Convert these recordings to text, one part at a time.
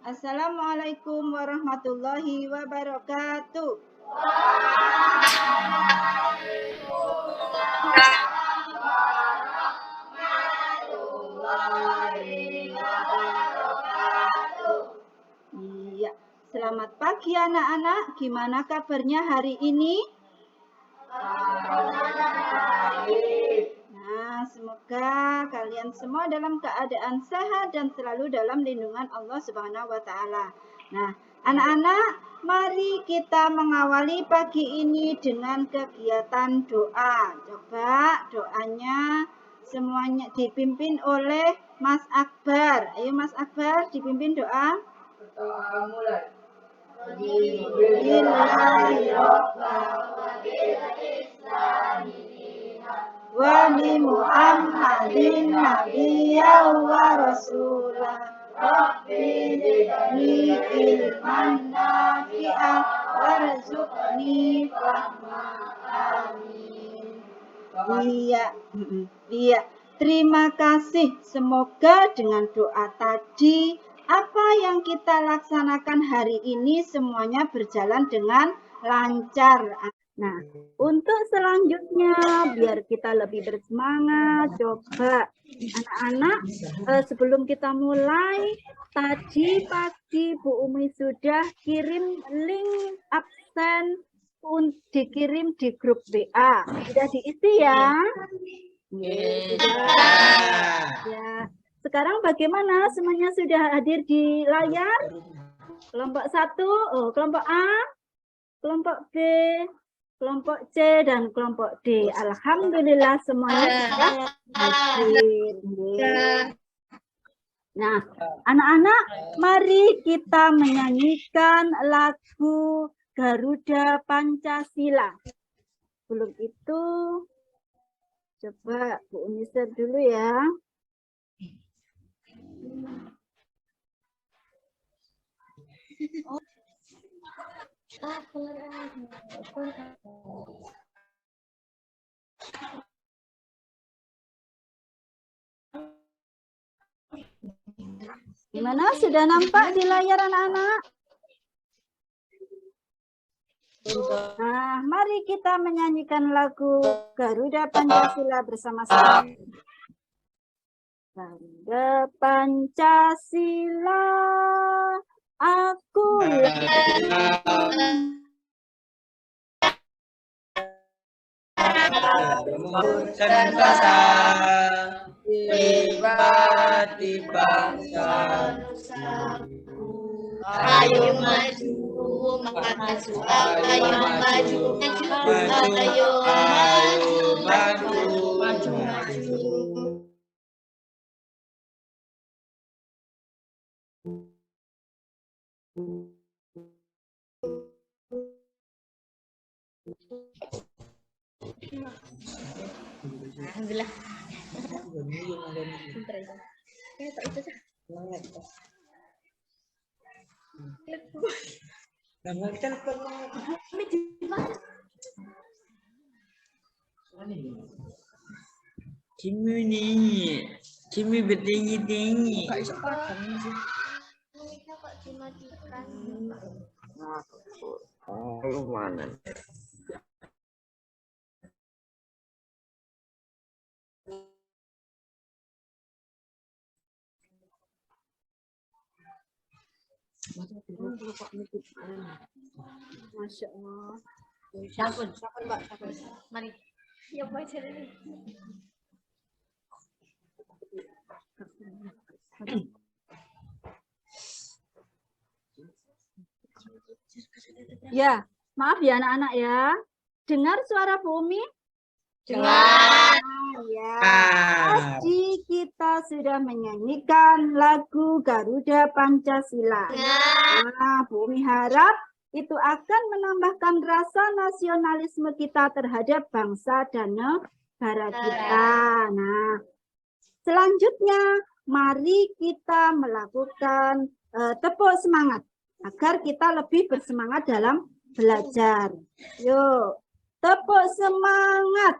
Assalamualaikum warahmatullahi wabarakatuh. Iya, selamat pagi anak-anak. Gimana kabarnya hari ini? Nah, semoga kalian semua dalam keadaan sehat dan selalu dalam lindungan Allah Subhanahu wa Ta'ala. Nah, anak-anak, mari kita mengawali pagi ini dengan kegiatan doa. Coba doanya semuanya dipimpin oleh Mas Akbar. Ayo Mas Akbar, dipimpin doa. Doa mulai. Wa bi Muhammadin nabiyyan wa rasulah. Rabbi zidni ilman nafi'an warzuqni fahma. Amin. Iya. Terima kasih. Semoga dengan doa tadi apa yang kita laksanakan hari ini semuanya berjalan dengan lancar. Nah, untuk selanjutnya biar kita lebih bersemangat, coba anak-anak sebelum kita mulai, tadi pagi Bu Umi sudah kirim link absen dikirim di grup WA. Sudah diisi ya? Ya. Sekarang bagaimana? Semuanya sudah hadir di layar? Kelompok 1, kelompok A, kelompok B, kelompok C, dan kelompok D. Alhamdulillah semuanya sudah hadir. Nah, anak-anak, mari kita menyanyikan lagu Garuda Pancasila. Sebelum itu, coba Bu Umi share dulu ya. Gimana? Sudah nampak di layar anak-anak? Nah, mari kita menyanyikan lagu Garuda Pancasila bersama-sama. Garuda Pancasila, aku Nusantara, hebat di bangsa. Ayo maju, maju, ayo maju, ayo maju. Alhamdulillah. Kimi bertinggi-tinggi. Oh, mana? Masya Allah. Sabun, Mbak, sabun. Mari. Ya, baca ini. Ya, maaf ya anak-anak ya. Dengar suara Bu Umi? Dengar. Ya, pasti kita sudah menyanyikan lagu Garuda Pancasila. Nah, Bu Umi harap itu akan menambahkan rasa nasionalisme kita terhadap bangsa dan negara kita. Nah, selanjutnya mari kita melakukan tepuk semangat agar kita lebih bersemangat dalam belajar. Yuk, tepuk semangat.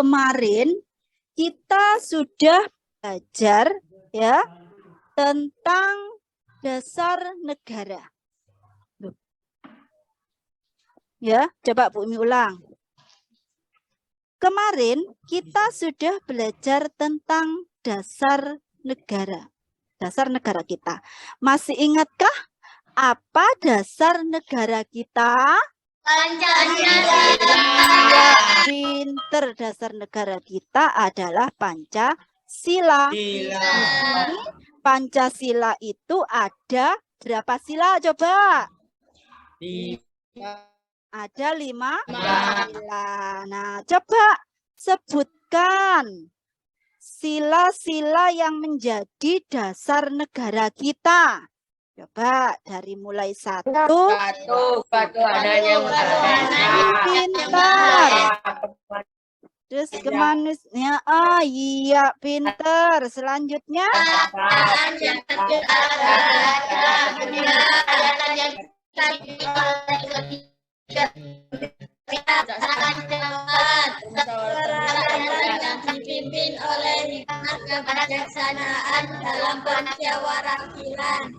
kemarin kita sudah belajar ya tentang dasar negara. Ya, coba Bu Umi ulang. Kemarin kita sudah belajar tentang dasar negara. Dasar negara kita. Masih ingatkah apa dasar negara kita? Pancasila. Ya, pinter. Dasar negara kita adalah Pancasila. Di sini Pancasila itu ada berapa sila coba? Ada 5 sila. Nah, coba sebutkan sila-sila yang menjadi dasar negara kita. Coba dari mulai 1. Batu adanya Pintar. Terus kemanisnya, oh iya pintar. Selanjutnya. Dipimpin oleh kebijaksanaan dalam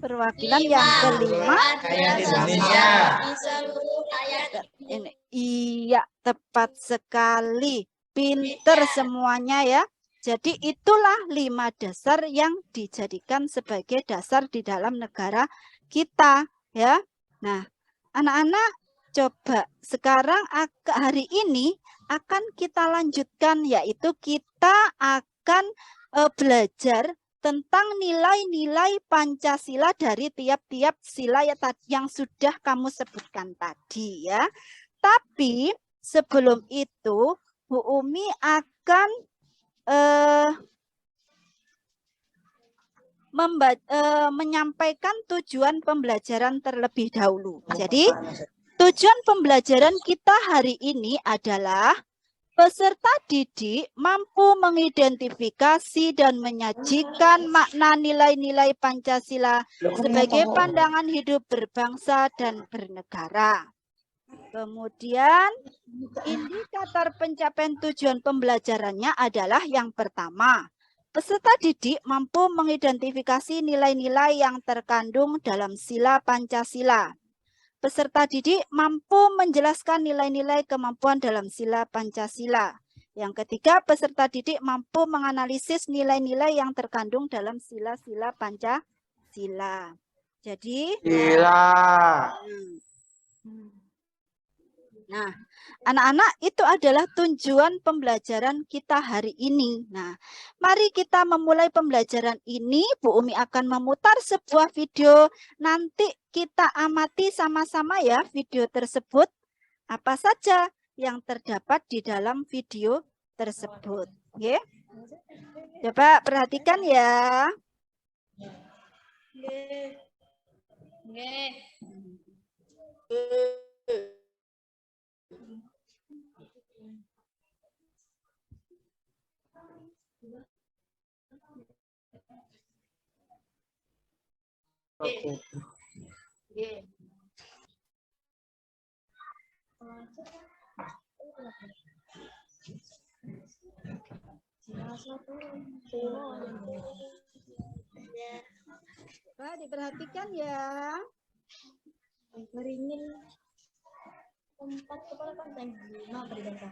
Perwakilan yang kelima. Indonesia. di seluruh rakyat. Ini, iya, tepat sekali. Pinter semuanya ya. Jadi itulah 5 dasar yang dijadikan sebagai dasar di dalam negara kita ya. Nah, anak-anak coba sekarang hari ini akan kita lanjutkan, yaitu kita akan belajar tentang nilai-nilai Pancasila dari tiap-tiap sila yang sudah kamu sebutkan tadi ya. Tapi sebelum itu Bu Umi akan menyampaikan tujuan pembelajaran terlebih dahulu. Jadi tujuan pembelajaran kita hari ini adalah peserta didik mampu mengidentifikasi dan menyajikan makna nilai-nilai Pancasila sebagai pandangan hidup berbangsa dan bernegara. Kemudian indikator pencapaian tujuan pembelajarannya adalah yang pertama, peserta didik mampu mengidentifikasi nilai-nilai yang terkandung dalam sila Pancasila. Peserta didik mampu menjelaskan nilai-nilai kemampuan dalam sila Pancasila. Yang ketiga, peserta didik mampu menganalisis nilai-nilai yang terkandung dalam sila-sila Pancasila. Jadi, nah, anak-anak, itu adalah tujuan pembelajaran kita hari ini. Nah, mari kita memulai pembelajaran ini. Bu Umi akan memutar sebuah video. Nanti kita amati sama-sama ya video tersebut. Apa saja yang terdapat di dalam video tersebut. Oke? Coba perhatikan ya. Coba diperhatikan ya. Beringin tempat kepala pantai lima berbeda.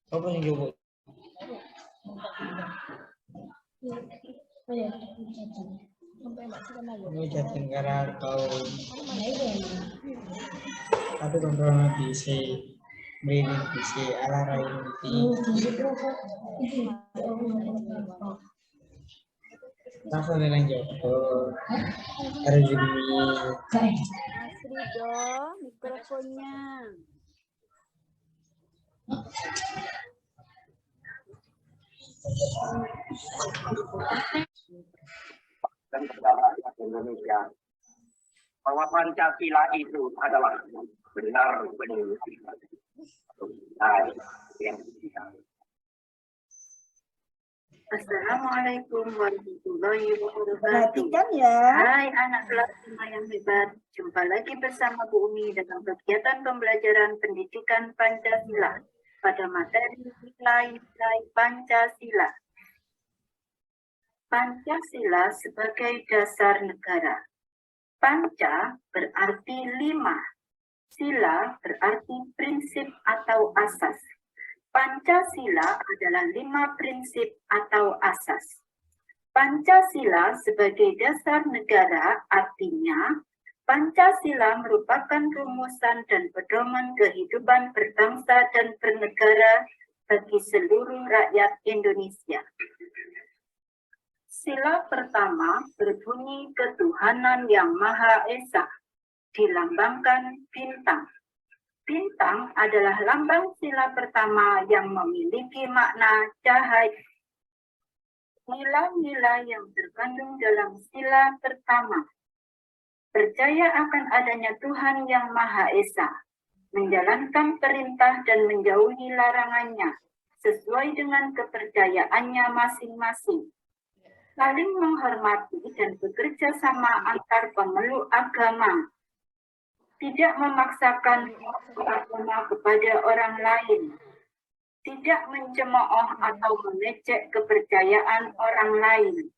Apa yang jauh? Ini Jatinegara atau tapi kontrol bisa beri bisa ala rakyat Langsung dengan Joko. Arjuni. Mas Rido, mikrofonnya. Dan kepada rakyat Indonesia bahwa Pancasila itu adalah benar-benar yang kita. Assalamualaikum warahmatullahi wabarakatuh. Perhatikan ya. Hai anak kelas 5 yang hebat, jumpa lagi bersama Bu Umi dalam kegiatan pembelajaran pendidikan Pancasila pada materi nilai-nilai Pancasila. Pancasila sebagai dasar negara. Panca berarti 5, sila berarti prinsip atau asas. Pancasila adalah 5 prinsip atau asas. Pancasila sebagai dasar negara artinya Pancasila merupakan rumusan dan pedoman kehidupan berbangsa dan bernegara bagi seluruh rakyat Indonesia. Sila pertama berbunyi ketuhanan yang Maha Esa, dilambangkan bintang. Bintang adalah lambang sila pertama yang memiliki makna cahaya. Nilai-nilai yang terkandung dalam sila pertama. Percaya akan adanya Tuhan yang Maha Esa, menjalankan perintah dan menjauhi larangannya, sesuai dengan kepercayaannya masing-masing. Saling menghormati dan bekerja sama antar pemeluk agama. Tidak memaksakan agama kepada orang lain. Tidak mencemooh atau mengecek kepercayaan orang lain.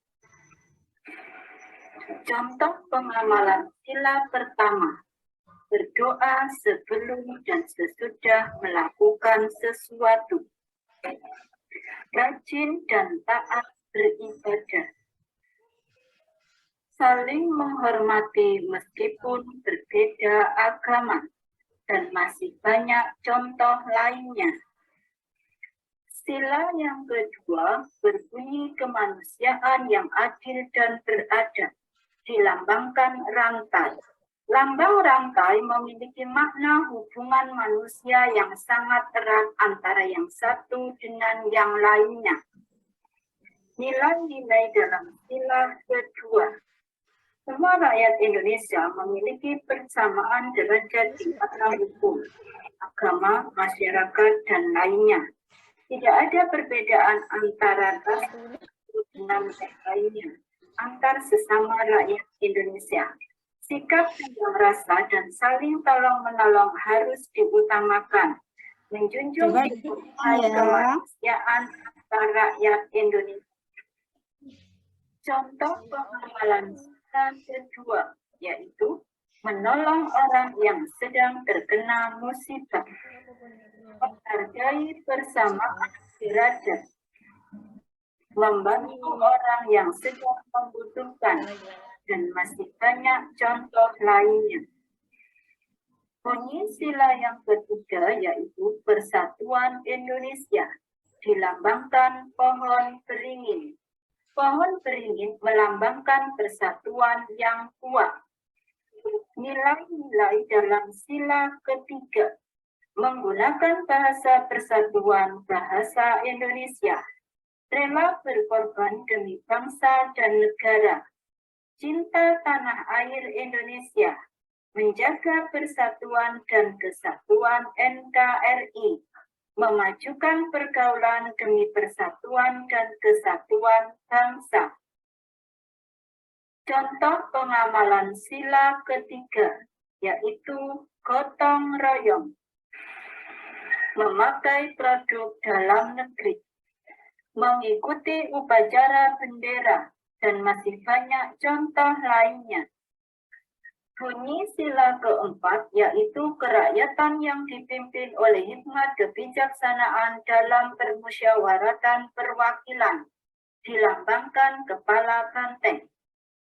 Contoh pengamalan sila pertama. Berdoa sebelum dan sesudah melakukan sesuatu. Rajin dan taat beribadah. Saling menghormati meskipun berbeda agama, dan masih banyak contoh lainnya. Sila yang kedua berbunyi kemanusiaan yang adil dan beradab, dilambangkan rantai. Lambang rantai memiliki makna hubungan manusia yang sangat erat antara yang satu dengan yang lainnya. Nilai-nilai dalam sila kedua. Semua rakyat Indonesia memiliki persamaan derajat di mata hukum, agama, masyarakat, dan lainnya. Tidak ada perbedaan antara ras dengan lainnya, antar sesama rakyat Indonesia. Sikap yang rasa dan saling tolong-menolong harus diutamakan. Menjunjung tinggi kemanusiaan antar rakyat Indonesia. Contoh pengamalan kedua, yaitu menolong orang yang sedang terkena musibah, menghargai persamaan derajat, membantu orang yang sedang membutuhkan, dan masih banyak contoh lainnya. Bunyi sila yang ketiga yaitu Persatuan Indonesia, dilambangkan pohon beringin. Pohon beringin melambangkan persatuan yang kuat. Nilai-nilai dalam sila ketiga. Menggunakan bahasa persatuan bahasa Indonesia. Rela berkorban demi bangsa dan negara. Cinta tanah air Indonesia. Menjaga persatuan dan kesatuan NKRI. Memajukan pergaulan demi persatuan dan kesatuan bangsa. Contoh pengamalan sila ketiga, yaitu gotong royong. Memakai produk dalam negeri. Mengikuti upacara bendera, dan masih banyak contoh lainnya. Bunyi sila keempat yaitu kerakyatan yang dipimpin oleh hikmat kebijaksanaan dalam permusyawaratan perwakilan, dilambangkan kepala banteng.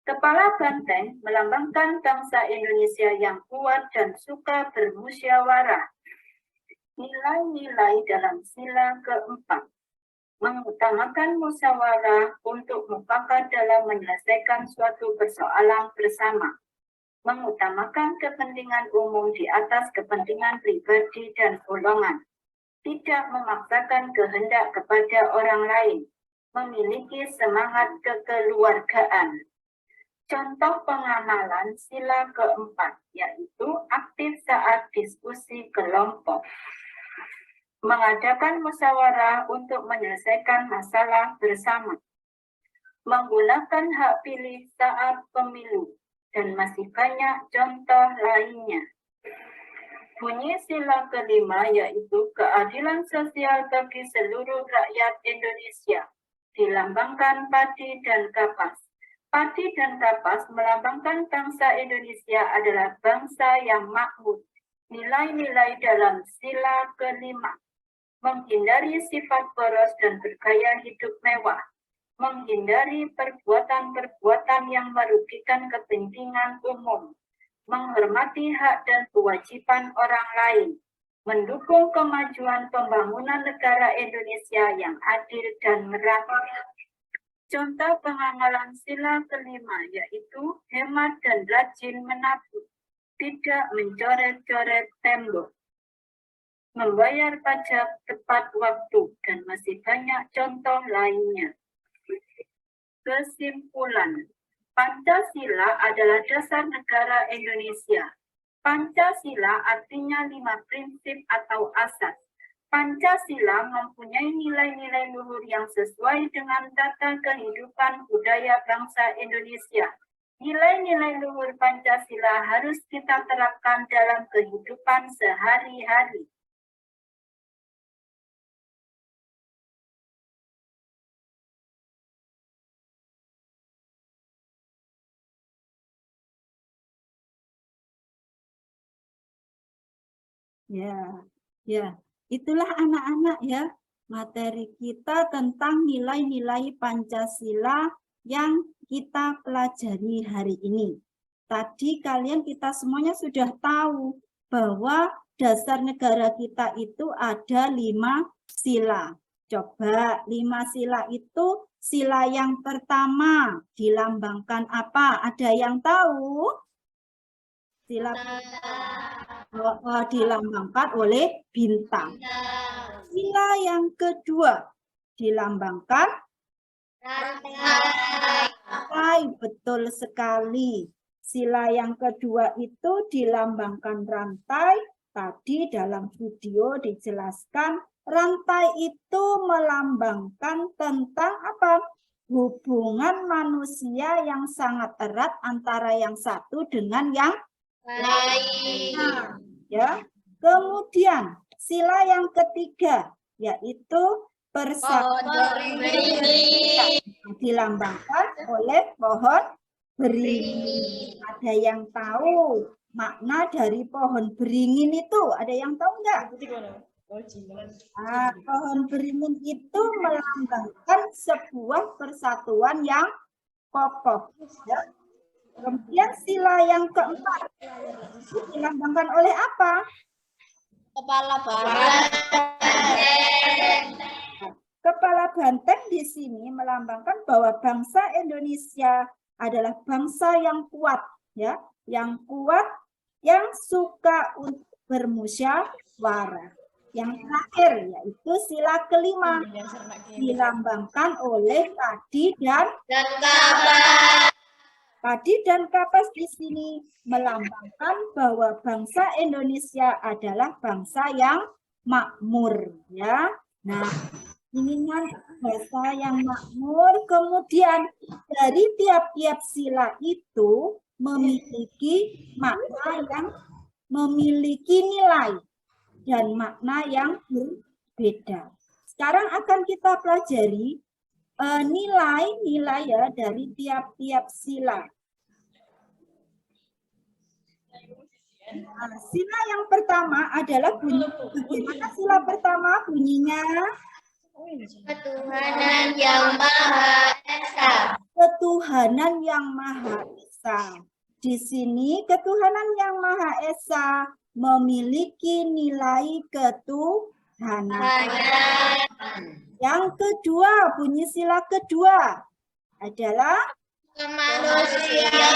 Kepala banteng melambangkan bangsa Indonesia yang kuat dan suka bermusyawarah. Nilai-nilai dalam sila keempat. mengutamakan musyawarah untuk mufakat dalam menyelesaikan suatu persoalan bersama, mengutamakan kepentingan umum di atas kepentingan pribadi dan golongan, tidak memaksakan kehendak kepada orang lain, memiliki semangat kekeluargaan. Contoh pengamalan sila keempat, yaitu aktif saat diskusi kelompok. Mengadakan musyawarah untuk menyelesaikan masalah bersama. Menggunakan hak pilih saat pemilu, dan masih banyak contoh lainnya. Bunyi sila kelima yaitu keadilan sosial bagi seluruh rakyat Indonesia, dilambangkan padi dan kapas. Padi dan kapas melambangkan bangsa Indonesia adalah bangsa yang makmur. Nilai-nilai dalam sila kelima: menghindari sifat boros dan bergaya hidup mewah, menghindari perbuatan-perbuatan yang merugikan kepentingan umum, menghormati hak dan kewajiban orang lain, mendukung kemajuan pembangunan negara Indonesia yang adil dan merata. Contoh pengamalan sila kelima yaitu hemat dan rajin menabung, tidak mencoret-coret tembok, membayar pajak tepat waktu, dan masih banyak contoh lainnya. Kesimpulan, Pancasila adalah dasar negara Indonesia. Pancasila artinya 5 prinsip atau asas. Pancasila mempunyai nilai-nilai luhur yang sesuai dengan tata kehidupan budaya bangsa Indonesia. Nilai-nilai luhur Pancasila harus kita terapkan dalam kehidupan sehari-hari. Ya, itulah anak-anak ya, materi kita tentang nilai-nilai Pancasila yang kita pelajari hari ini. Tadi kita semuanya sudah tahu bahwa dasar negara kita itu ada 5 sila. Coba 5 sila itu, sila yang pertama dilambangkan apa? Ada yang tahu? Sila dilambangkan oleh bintang. Sila yang kedua dilambangkan rantai. Betul sekali. Sila yang kedua itu dilambangkan rantai. Tadi dalam video dijelaskan rantai itu melambangkan tentang apa? Hubungan manusia yang sangat erat antara yang satu dengan yang lain. Ya. Kemudian sila yang ketiga yaitu persatuan dilambangkan oleh pohon beringin. Ada yang tahu makna dari pohon beringin itu? Ada yang tahu enggak? Pohon beringin itu melambangkan sebuah persatuan yang kokoh. Ya. Kemudian sila yang keempat dilambangkan oleh apa? Kepala banteng. Kepala banteng di sini melambangkan bahwa bangsa Indonesia adalah bangsa yang kuat, ya, yang kuat, yang suka untuk bermusyawarah. Yang terakhir yaitu sila kelima dilambangkan oleh padi dan kapas. Padi dan kapas di sini melambangkan bahwa bangsa Indonesia adalah bangsa yang makmur, ya. Nah, ini kan bangsa yang makmur. Kemudian dari tiap-tiap sila itu memiliki makna yang memiliki nilai dan makna yang berbeda. Sekarang akan kita pelajari nilai-nilai ya dari tiap-tiap sila. Nah, sila yang pertama adalah bunyi. Bagaimana sila pertama bunyinya? Ketuhanan yang Maha Esa. Ketuhanan yang Maha Esa. Di sini ketuhanan yang Maha Esa memiliki nilai ketuhanan. Yang kedua, bunyi sila kedua adalah kemanusiaan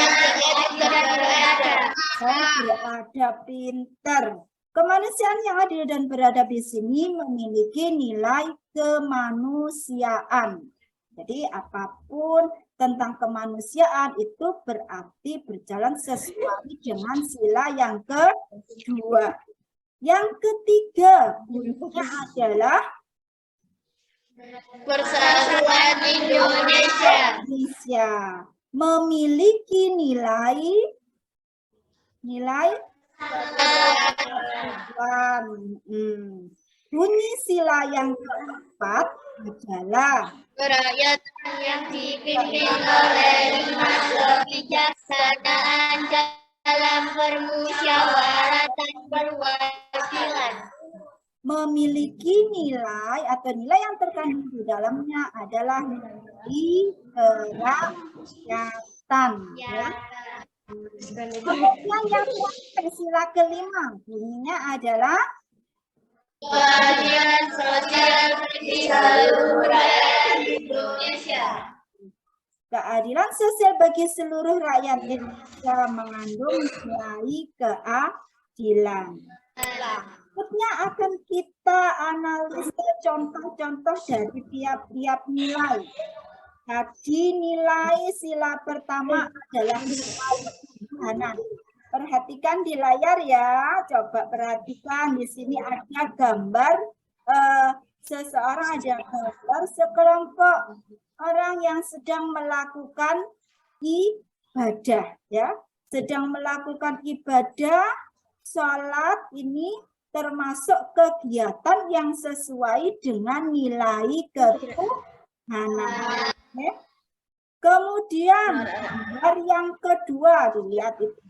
beradab pintar. Kemanusiaan yang adil dan beradab di sini memiliki nilai kemanusiaan. Jadi apapun tentang kemanusiaan itu berarti berjalan sesuai dengan sila yang kedua. Yang ketiga bunyinya adalah Persatuan Indonesia memiliki nilai bunyi sila yang keempat adalah kerakyatan yang dipimpin oleh hikmat kebijaksanaan dalam permusyawaratan perwakilan. Memiliki nilai atau nilai yang terkandung di dalamnya adalah nilai kerakyatan. Ya. Kemudian yang terakhir sila kelima bunyinya adalah keadilan sosial bagi seluruh rakyat Indonesia. Keadilan sosial bagi seluruh rakyat Indonesia mengandung nilai keadilan. Berikutnya akan kita analisa contoh-contoh dari tiap-tiap nilai. Tadi nilai sila pertama adalah nilai ketuhanan. Perhatikan di layar ya, coba perhatikan di sini ada gambar seseorang, ada gambar sekelompok orang yang sedang melakukan ibadah ya, sedang melakukan ibadah sholat. Ini termasuk kegiatan yang sesuai dengan nilai ketuhanan. Okay. Kemudian gambar yang kedua dilihat itu.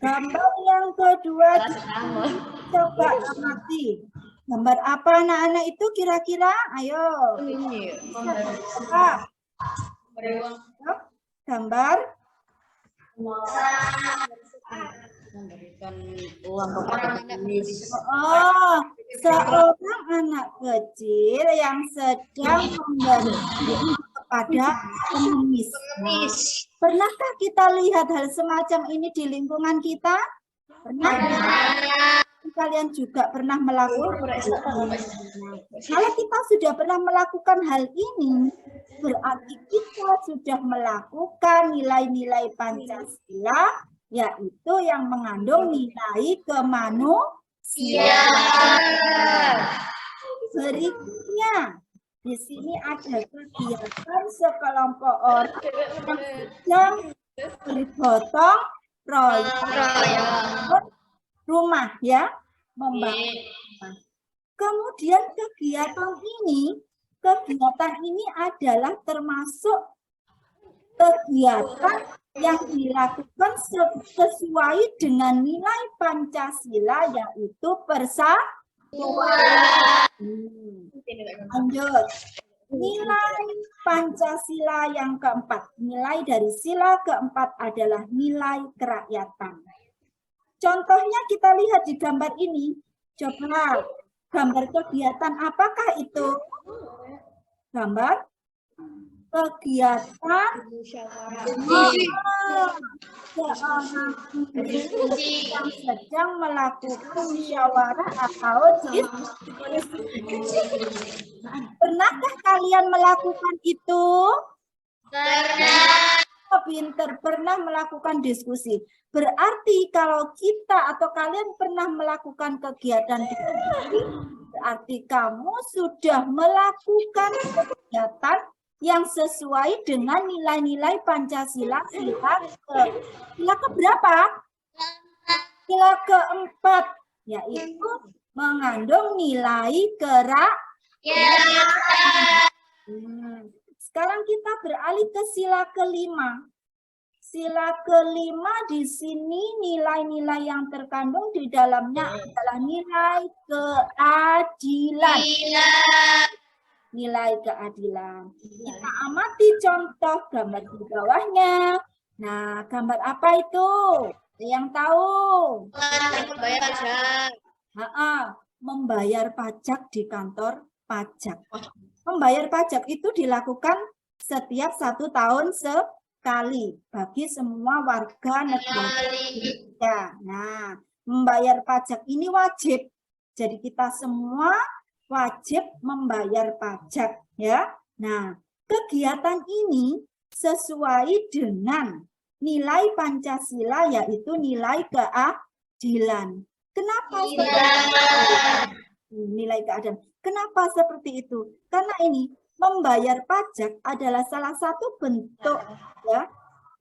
Gambar yang kedua coba amati. Gambar apa anak-anak itu kira-kira? Ayo. Gambar Memberikan uang seorang anak kecil yang sedang memberikan kepada pengemis. Pernahkah kita lihat hal semacam ini di lingkungan kita? Pernah? Kalian juga pernah melakukan. Kalau kita sudah pernah melakukan hal ini, berarti kita sudah melakukan nilai-nilai Pancasila, yaitu yang mengandung nilai kemanusiaan. Berikutnya, di sini ada kegiatan sekelompok orang yang bergotong royong rumah ya, membangun rumah. Kemudian kegiatan ini adalah termasuk kegiatan yang dilakukan sesuai dengan nilai Pancasila, yaitu persatuan. Lanjut. Nilai Pancasila yang keempat, nilai dari sila keempat adalah nilai kerakyatan. Contohnya kita lihat di gambar ini. Coba gambar kegiatan apakah itu? Gambar kegiatan yang sedang melakukan musyawarah atau diskusi. Pernahkah kalian melakukan itu? Pernah. Pinter, pernah melakukan diskusi. Berarti kalau kita atau kalian pernah melakukan kegiatan diskusi, berarti kamu sudah melakukan kegiatan yang sesuai dengan nilai-nilai Pancasila sila keberapa? Sila keempat, yaitu mengandung nilai kerakyatan. Sekarang kita beralih ke sila kelima. Sila kelima di sini nilai-nilai yang terkandung di dalamnya adalah nilai keadilan. Nilai keadilan. Kita amati contoh gambar di bawahnya. Nah, gambar apa itu? Yang tahu? membayar pajak di kantor pajak. Membayar pajak itu dilakukan setiap 1 tahun sekali bagi semua warga negara Indonesia. Nah, membayar pajak ini wajib. Jadi kita semua wajib membayar pajak, ya. Nah, kegiatan ini sesuai dengan nilai Pancasila, yaitu nilai keadilan. Kenapa nilai keadilan? Kenapa seperti itu? Karena ini membayar pajak adalah salah satu bentuk, ya,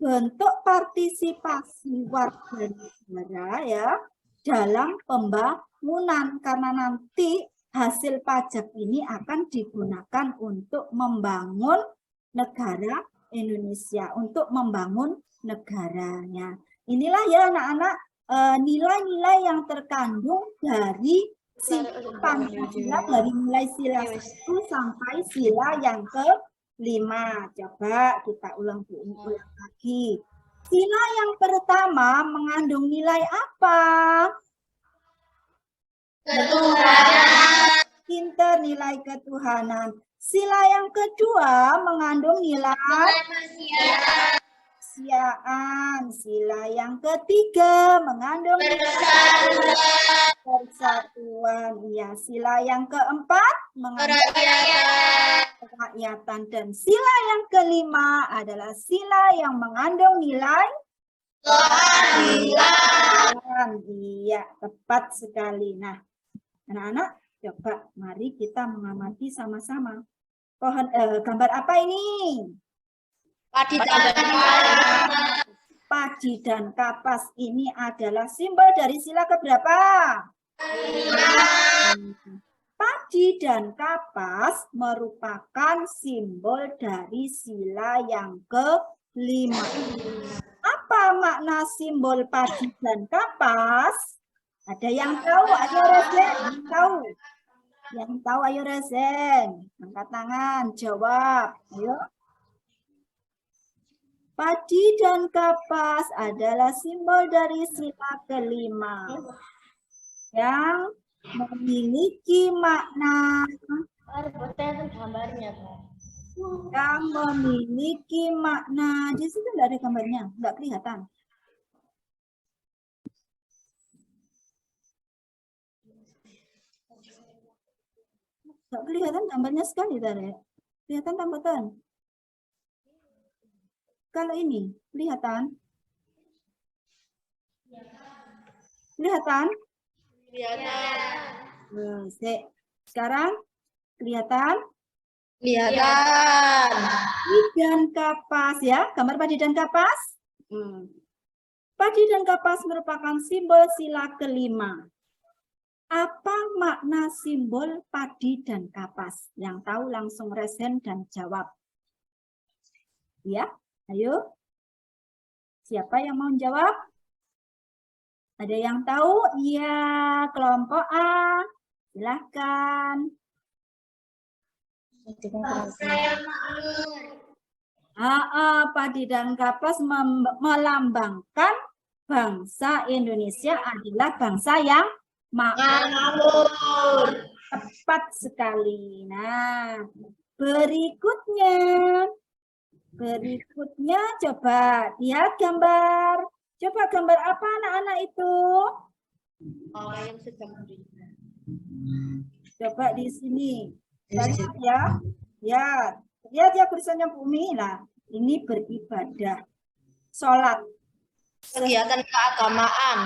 bentuk partisipasi warga negara, ya, dalam pembangunan, karena nanti hasil pajak ini akan digunakan untuk membangun negara Indonesia, untuk membangun negaranya. Inilah ya anak-anak nilai-nilai yang terkandung dari sila Pancasila, dari mulai sila 1 sampai sila yang ke-5. Coba kita ulang lagi. Sila yang pertama mengandung nilai apa? Ketuhanan. Pinter, nilai ketuhanan. Sila yang kedua mengandung nilai kemanusiaan. Sila yang ketiga mengandung persatuan. Ya, sila yang keempat mengandung kerakyatan. Dan sila yang kelima adalah sila yang mengandung nilai keadilan. Iya, tepat sekali. Nah, anak-anak, coba mari kita mengamati sama-sama. Pohon gambar apa ini? Padi dan kapas. Padi dan kapas ini adalah simbol dari sila keberapa? 5. Padi dan kapas merupakan simbol dari sila yang ke-5. Apa makna simbol padi dan kapas? Ada yang tahu? Ayo Resen, tahu? Yang tahu ayo Resen, angkat tangan, jawab. Ayo. Padi dan kapas adalah simbol dari sila ke-5 yang memiliki makna. Yang memiliki makna. Di situ tidak ada gambarnya, nggak kelihatan. Nggak kelihatan gambarnya sekali tadi. Kelihatan tambatan. Kalau ini kelihatan? Kelihatan? Kelihatan. Sekarang kelihatan? Kelihatan. Padi dan kapas ya, gambar padi dan kapas. Padi dan kapas merupakan simbol sila ke-5. Apa makna simbol padi dan kapas? Yang tahu langsung resen dan jawab. Ya, ayo. Siapa yang mau jawab? Ada yang tahu? Iya, kelompok A. Silahkan. Padi dan kapas melambangkan bangsa Indonesia adalah bangsa yang makmur. Tepat sekali. Nah, berikutnya coba lihat gambar. Coba gambar apa anak-anak itu? Yang sedang beribadah. Coba di sini. Lihat ya. Ya, lihat ya tulisannya Bumi. Nah, ini beribadah. Sholat. Kegiatan keagamaan.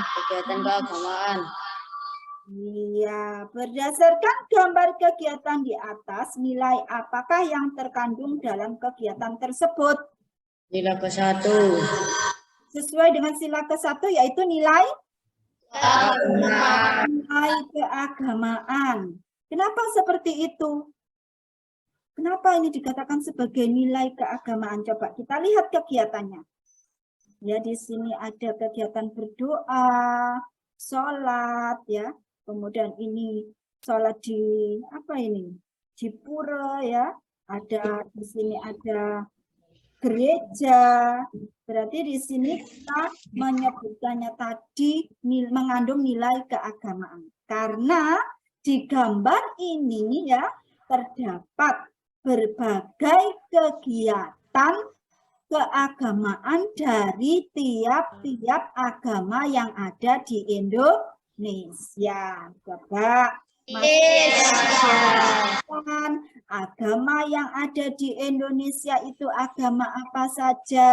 Iya, berdasarkan gambar kegiatan di atas, nilai apakah yang terkandung dalam kegiatan tersebut? Nilai ke-1. Sesuai dengan sila ke-1 yaitu nilai keagamaan. Kenapa seperti itu? Kenapa ini dikatakan sebagai nilai keagamaan? Coba kita lihat kegiatannya. Ya, di sini ada kegiatan berdoa, sholat, ya. Kemudian ini sholat di apa ini? Di pura, ya. Ada di sini ada gereja. Berarti di sini kita menyebutkannya tadi mengandung nilai keagamaan. Karena Di gambar ini ya terdapat berbagai kegiatan keagamaan dari tiap-tiap agama yang ada di Indonesia. Coba masyarakat agama yang ada di Indonesia itu agama apa saja?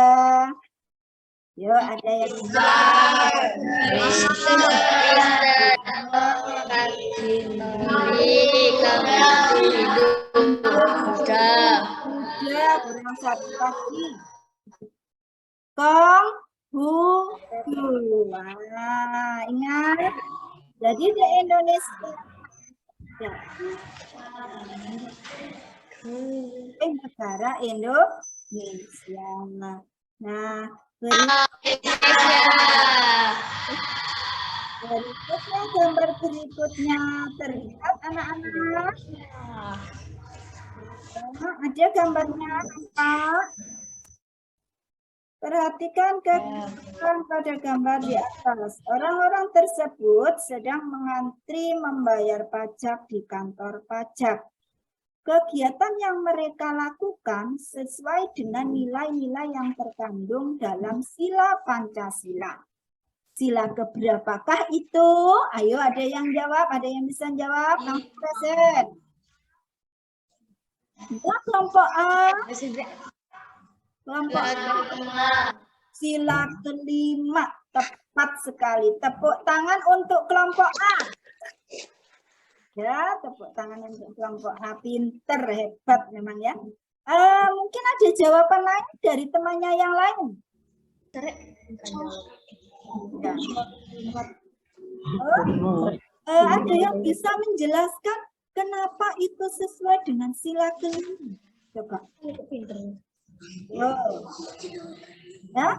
Yo, ada yang kurang satu lagi. Konghucu. Nah, ingat. Jadi di Indonesia negara Indonesia. Nah, berikutnya gambar berikutnya terlihat anak-anak. Ada gambarnya apa? Perhatikan kegiatan pada gambar di atas. Orang-orang tersebut sedang mengantri membayar pajak di kantor pajak. Kegiatan yang mereka lakukan sesuai dengan nilai-nilai yang terkandung dalam sila Pancasila. Sila keberapakah itu? Ayo, ada yang jawab, ada yang bisa jawab. Langsung present. Kelompok A. Kelompok sila kelima, tepat sekali. Tepuk tangan untuk kelompok A. Ya, tepuk tangan untuk kelompok A. Pinter, hebat memang ya. Mungkin ada jawaban lain dari temannya yang lain. Ada yang bisa menjelaskan kenapa itu sesuai dengan sila kelima? Coba. Ya,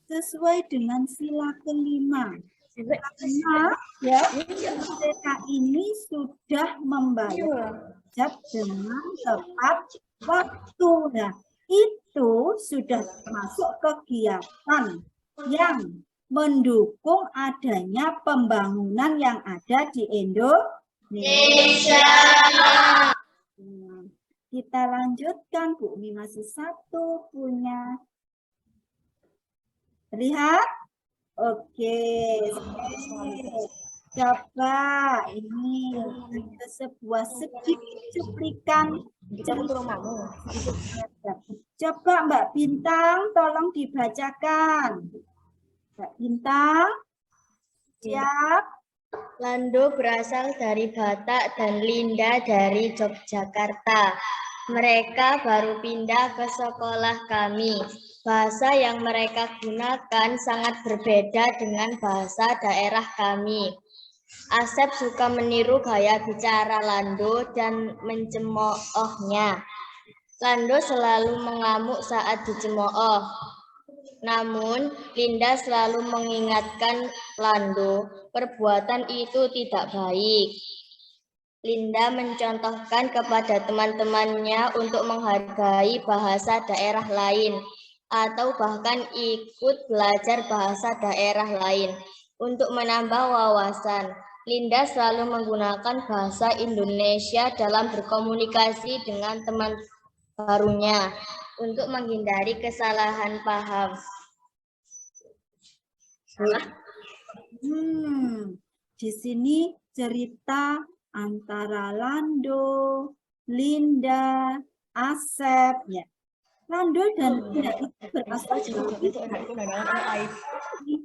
sesuai dengan sila kelima. Karena ya mereka ini sudah membayar pajak dengan tepat waktu. Nah, itu sudah termasuk kegiatan yang mendukung adanya pembangunan yang ada di Indonesia. Kita lanjutkan, Bu. Ini masih satu punya. Lihat? Oke. Coba ini ada sebuah sedikit cuplikan. Coba Mbak Bintang, tolong dibacakan. Mbak Bintang, siap? Lando berasal dari Batak dan Linda dari Yogyakarta. Mereka baru pindah ke sekolah kami. Bahasa yang mereka gunakan sangat berbeda dengan bahasa daerah kami. Asep suka meniru gaya bicara Lando dan mencemoohnya. Lando selalu mengamuk saat dicemooh. Namun, Linda selalu mengingatkan Lando, perbuatan itu tidak baik. Linda mencontohkan kepada teman-temannya untuk menghargai bahasa daerah lain, atau bahkan ikut belajar bahasa daerah lain. Untuk menambah wawasan, Linda selalu menggunakan bahasa Indonesia dalam berkomunikasi dengan teman barunya, untuk menghindari kesalahan paham. Di sini cerita antara Lando, Linda, Asep, ya. Lando dan Linda itu berasal dari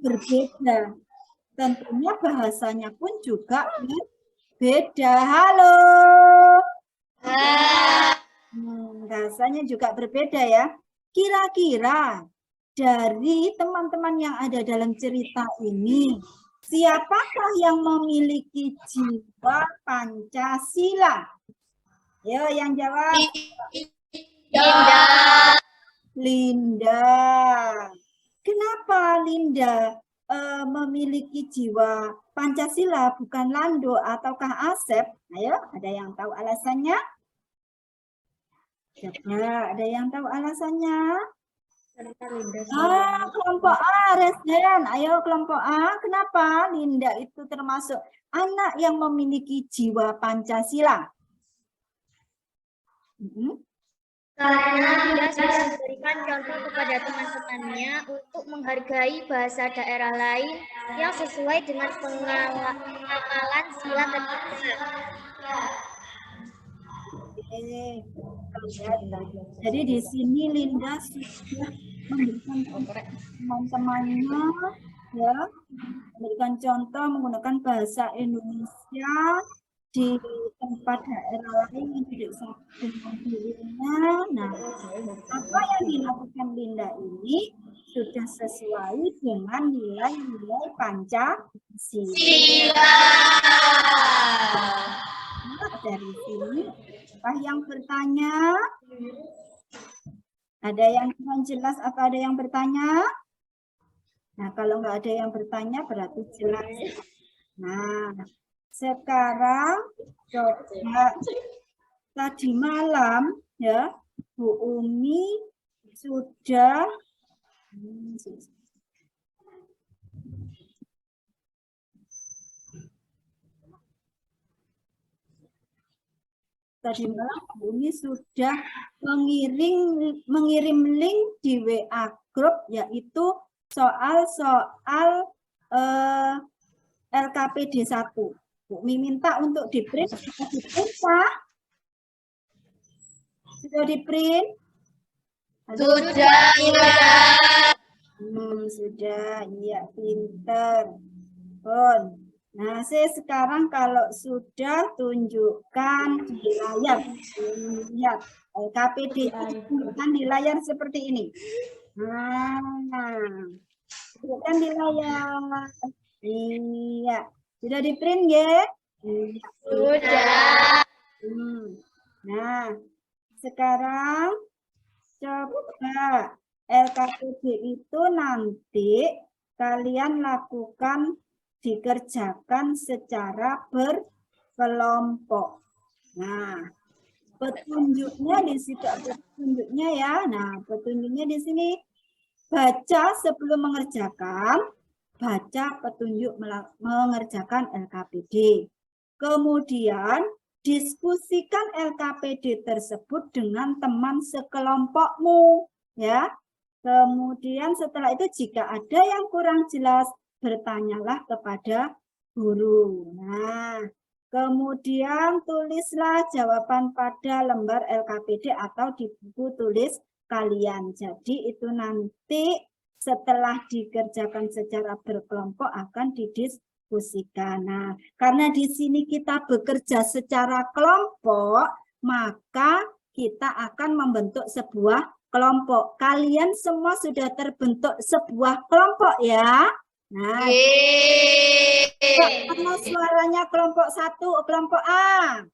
berbeda. Tentunya bahasanya pun juga berbeda. Halo. Bahasanya juga berbeda ya. Kira-kira dari teman-teman yang ada dalam cerita ini, siapakah yang memiliki jiwa Pancasila? Yo, yang jawab. Linda. Linda. Kenapa Linda memiliki jiwa Pancasila bukan Lando ataukah Asep? Ayo, ada yang tahu alasannya? Coba, ada yang tahu alasannya? Kelompok A, Resden. Ayo kelompok A. Kenapa Linda itu termasuk anak yang memiliki jiwa Pancasila? Karena dia sudah memberikan contoh kepada teman-temannya untuk menghargai bahasa daerah lain yang sesuai dengan pengamalan sila ketiga. Jadi di sini Linda sudah memberikan teman-temannya ya, memberikan contoh menggunakan bahasa Indonesia di tempat daerah lain yang tidak sama dengan dirinya. Nah, apa yang dilakukan Linda ini sudah sesuai dengan nilai-nilai Pancasila. Nah, dari sini apa yang bertanya? Ada yang kurang jelas atau ada yang bertanya? Nah, kalau nggak ada yang bertanya berarti jelas. Nah, sekarang coba tadi malam ya Bu Umi sudah Bu Umi sudah mengirim link di WA grup yaitu soal LKPD 1. Bu Umi minta untuk di-print. Sudah di-print? Sudah. Sudah, iya, pinter. Nah, saya sekarang kalau sudah tunjukkan di layar. Lihat, LKPD tunjukkan di layar seperti ini. Nah, tunjukkan di layar. Iya. Sudah di print ya? Sudah. Nah, sekarang coba LKPD itu nanti kalian lakukan dikerjakan secara berkelompok. Nah, petunjuknya di situ petunjuknya ya. Nah, petunjuknya di sini baca sebelum mengerjakan. Baca petunjuk mengerjakan LKPD. Kemudian diskusikan LKPD tersebut dengan teman sekelompokmu, ya. Kemudian setelah itu jika ada yang kurang jelas, bertanyalah kepada guru. Nah, kemudian tulislah jawaban pada lembar LKPD atau di buku tulis kalian. Jadi itu nanti setelah dikerjakan secara berkelompok akan didiskusikan. Nah, karena di sini kita bekerja secara kelompok, maka kita akan membentuk sebuah kelompok. Kalian semua sudah terbentuk sebuah kelompok ya. Nah, mana suaranya kelompok 1, kelompok A.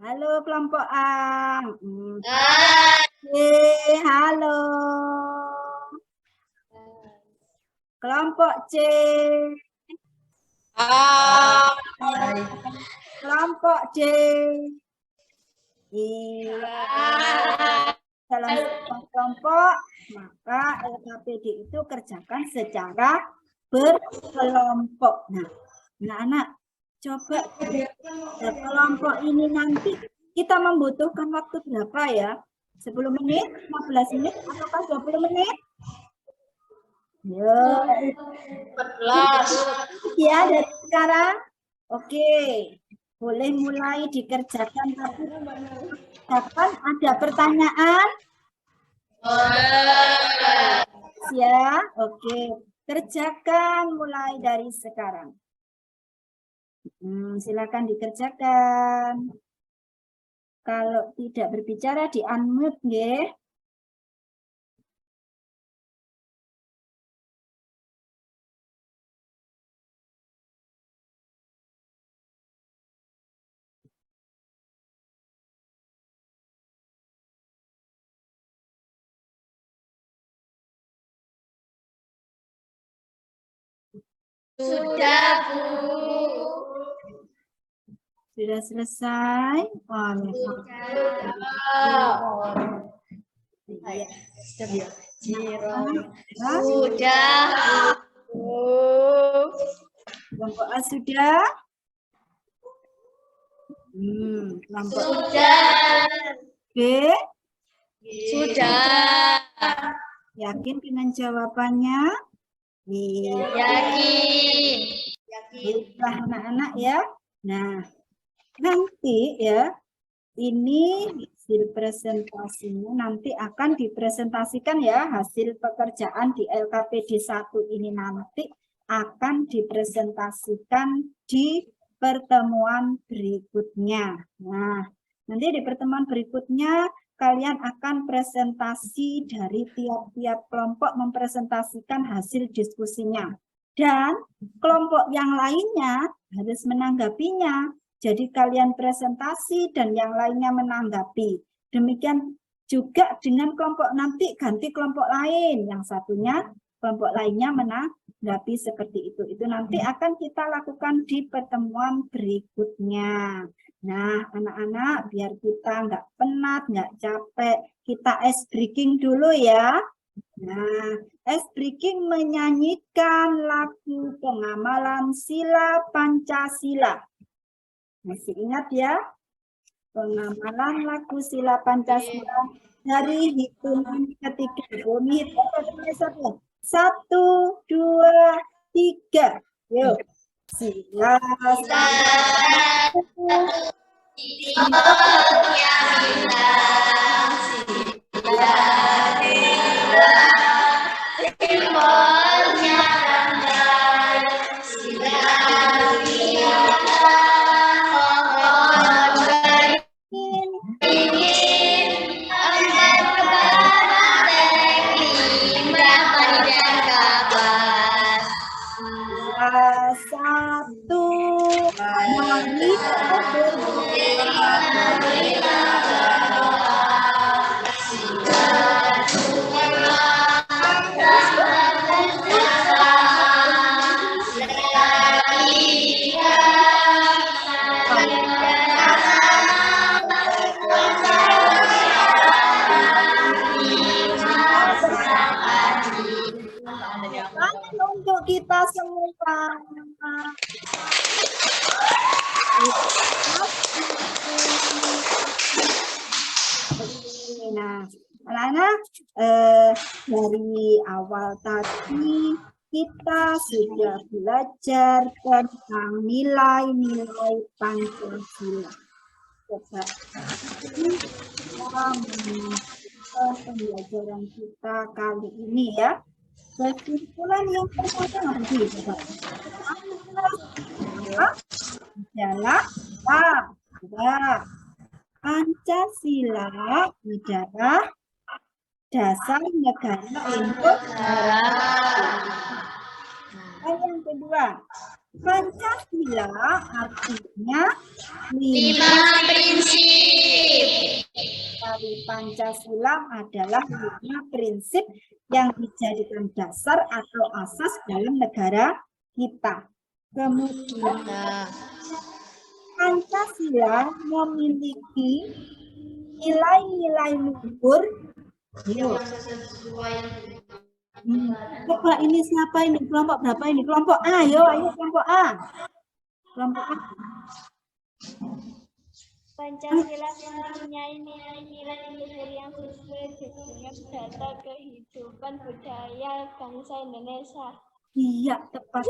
Halo kelompok A. Halo. Kelompok C. Kelompok D. Dalam kelompok, maka LKPD itu kerjakan secara berkelompok. Nah, anak-anak, coba kelompok ini nanti kita membutuhkan waktu berapa ya? 10 menit, 15 menit, ataukah 20 menit? Ya, 14. Ya, dari sekarang. Oke. Boleh mulai dikerjakan. Tapi kapan ada pertanyaan? Ya, oke. Kerjakan mulai dari sekarang. Silakan dikerjakan. Kalau tidak berbicara di unmute ya. Sudah, Bu. Sudah selesai? Sudah. Kelompok A sudah? Kelompok Sudah. B? Sudah. Yakin dengan jawabannya? Iya. Yakin. Baiklah anak-anak ya. Nah, nanti ya, ini hasil presentasinya nanti akan dipresentasikan ya, hasil pekerjaan di LKPD 1 ini nanti akan dipresentasikan di pertemuan berikutnya. Nah, nanti di pertemuan berikutnya kalian akan presentasi dari tiap-tiap kelompok mempresentasikan hasil diskusinya. Dan kelompok yang lainnya harus menanggapinya. Jadi kalian presentasi dan yang lainnya menanggapi. Demikian juga dengan kelompok nanti ganti kelompok lain. Yang satunya kelompok lainnya menanggapi seperti itu. Itu nanti akan kita lakukan di pertemuan berikutnya. Nah, anak-anak biar kita nggak penat, nggak capek, kita ice breaking dulu ya. Nah, ice breaking menyanyikan lagu pengamalan sila Pancasila. Masih ingat ya? Pengamalan lagu sila Pancasila dari hitungan ketiga. Bumi hitung 1, 2, 3. Yuk. Sila satu, mari untuk kita semua. Nah, anak-anak, dari awal tadi kita sudah belajar tentang nilai-nilai Pancasila. Coba kita melanjutkan pembelajaran kita kali ini ya. Kesimpulan yang pertama adalah Pancasila adalah dasar negara untuk dan yang kedua, Pancasila artinya 5 prinsip. Dari Pancasila adalah 5 prinsip yang dijadikan dasar atau asas dalam negara kita. Kemudian Pancasila memiliki nilai-nilai luhur. Coba ini siapa ini? Kelompok berapa ini? Kelompok A, ayo kelompok A. Kelompok A. Pancasila mempunyai nilai-nilai luhur yang sesuai dengan data kehidupan budaya bangsa Indonesia. Iya, tepat.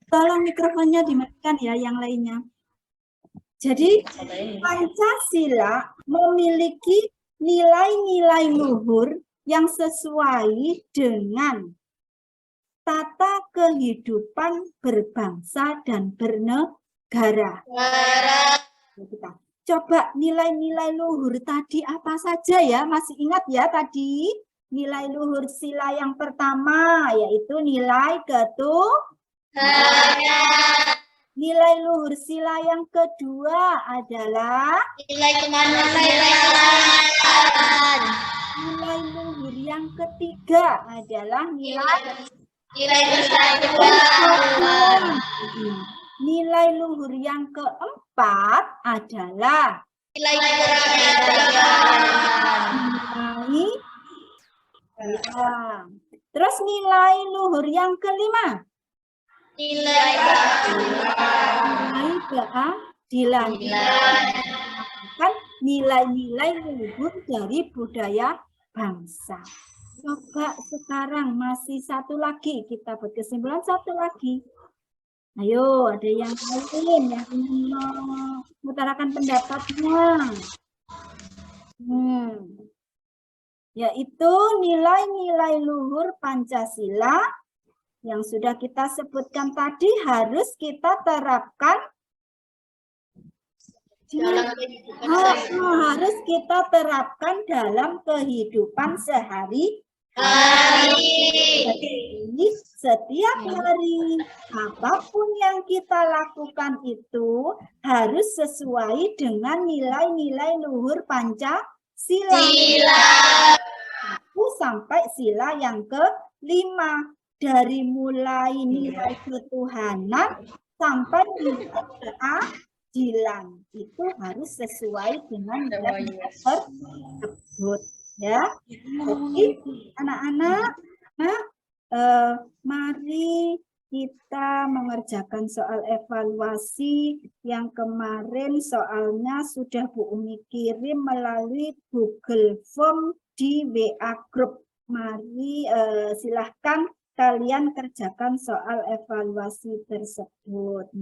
Tolong mikrofonnya dimatikan ya yang lainnya. Jadi Pancasila memiliki nilai-nilai luhur yang sesuai dengan tata kehidupan berbangsa dan bernegara. Kita coba nilai-nilai luhur tadi apa saja ya? Masih ingat ya tadi? Nilai luhur sila yang pertama yaitu nilai Nilai luhur sila yang kedua adalah Nilai kemanusiaan. Nilai luhur yang ketiga adalah nilai persatuan. Nilai luhur yang keempat adalah Nilai keragaman. nilai Terus nilai luhur yang kelima. Nilai keadilan. Kan nilai-nilai luhur dari budaya bangsa. Coba sekarang masih satu lagi, kita buat kesimpulan satu lagi. Ayo, ada yang lain yang ingin mengutarakan pendapatnya. Yaitu nilai-nilai luhur Pancasila yang sudah kita sebutkan tadi harus kita terapkan harus kita terapkan dalam kehidupan sehari-hari. Setiap hari, apapun yang kita lakukan itu harus sesuai dengan nilai-nilai luhur Pancasila. 1 sampai sila yang ke-5. Dari mulai nilai ketuhanan sampai nilai keadilan. Itu harus sesuai dengan nilai tersebut. Ya, jadi anak-anak, mari kita mengerjakan soal evaluasi yang kemarin soalnya sudah Bu Umi kirim melalui Google Form di WA Group. Mari silahkan kalian kerjakan soal evaluasi tersebut.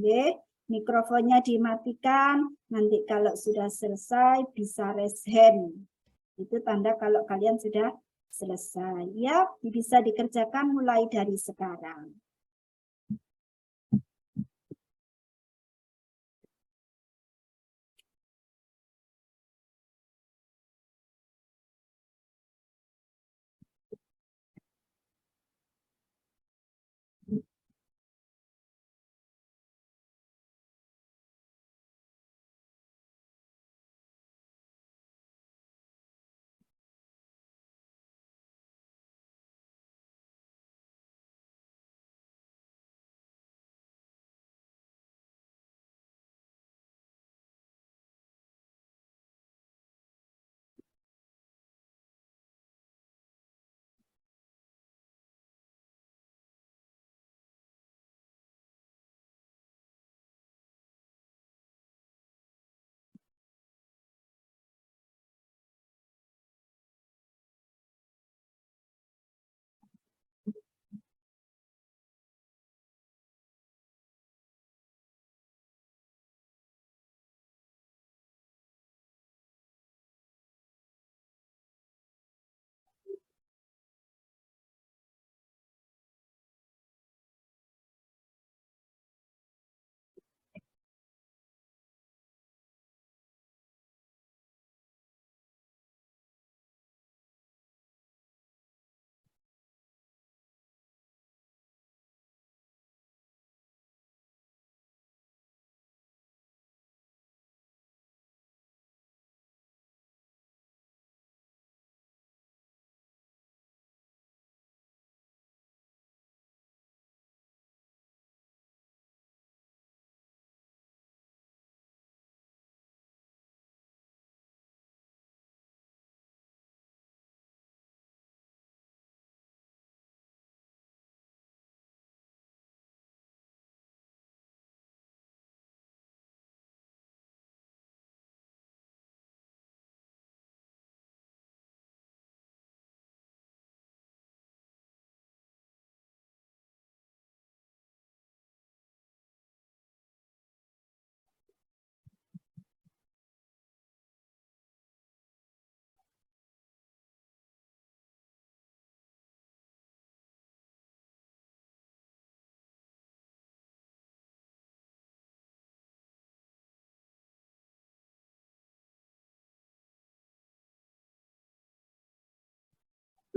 Mikrofonnya dimatikan, nanti kalau sudah selesai bisa raise hand. Itu tanda kalau kalian sudah selesai. Ya, bisa dikerjakan mulai dari sekarang.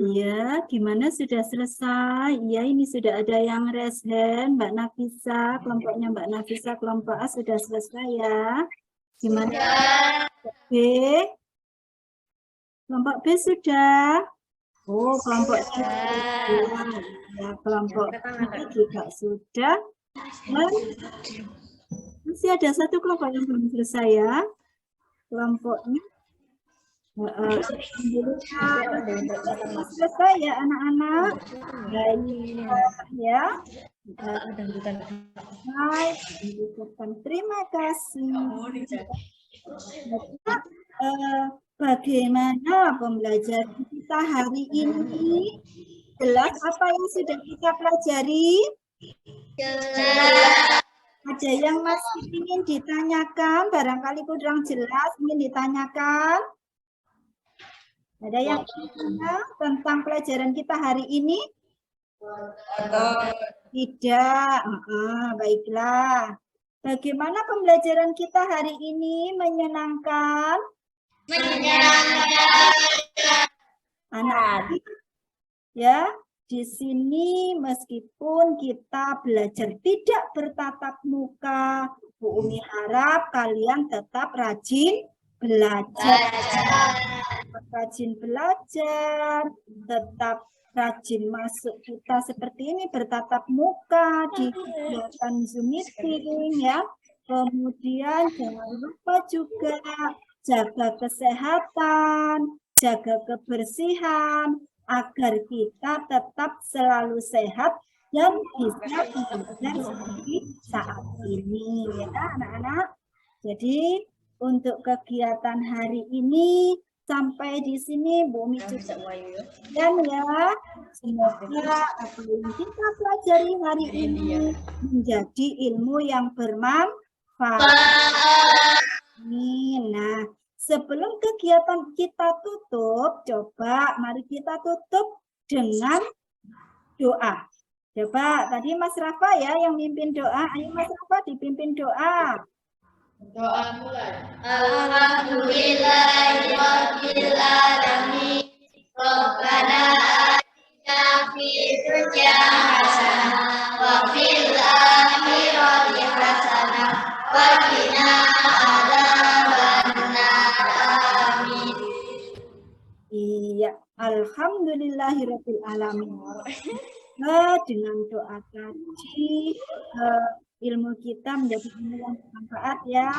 Iya, gimana sudah selesai? Iya, ini sudah ada yang raise hand, Mbak Nafisa, kelompoknya Mbak Nafisa, kelompok A sudah selesai ya. Gimana? B? Kelompok B sudah? Oh, kelompok C sudah. Ya, kelompok B juga sudah. Dan masih ada satu kelompok yang belum selesai ya. Kelompoknya Selesai ya anak-anak. Baik ya. Baik, terima kasih. Bagaimana pembelajaran kita hari ini? Jelas apa yang sudah kita pelajari? Jelas. Ada yang masih ingin ditanyakan? Barangkali kurang jelas ingin ditanyakan? Ada yang tanya tentang pelajaran kita hari ini? Tidak. Baiklah. Bagaimana pembelajaran kita hari ini? Menyenangkan? Menyenangkan. Anak, ya, di sini meskipun kita belajar tidak bertatap muka, Bu Umi harap kalian tetap rajin belajar. Rajin belajar, tetap rajin masuk kita seperti ini bertatap muka di kegiatan Zoom meeting ya. Kemudian jangan lupa juga jaga kesehatan, jaga kebersihan agar kita tetap selalu sehat dan bisa belajar seperti saat ini ya anak-anak. Jadi untuk kegiatan hari ini sampai di sini Bu Umi dan ya semoga apa yang kita pelajari hari ini menjadi ilmu yang bermanfaat. Amin. Nah, sebelum kegiatan kita tutup, coba mari kita tutup dengan doa. Coba tadi Mas Rafa ya yang mimpin doa. Ayo Mas Rafa dipimpin doa. Doa mulai. Alhamdulillahirabbil alamin. Rabbana atina fid dunya hasanah wa fil akhirati hasanah wa qina adzabannar. Amin. Iya, alhamdulillahirabbil alamin. Dengan doa tadi ilmu kita menjadi ilmu yang bermanfaat ya.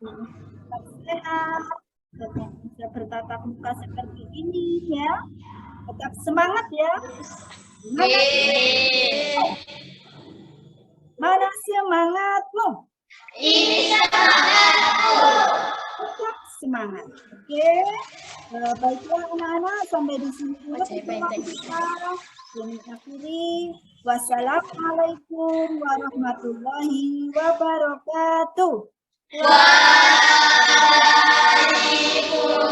Tetap sehat, tetap bisa bertatap muka seperti ini ya. Tetap semangat ya. Mana semangatmu? Ini semangatku. Tetap semangat. Oke. Baiklah anak-anak sampai di sini dulu pertemuan kita. Kami akhiri. Wassalamualaikum warahmatullahi wabarakatuh. Waalaikumsalam.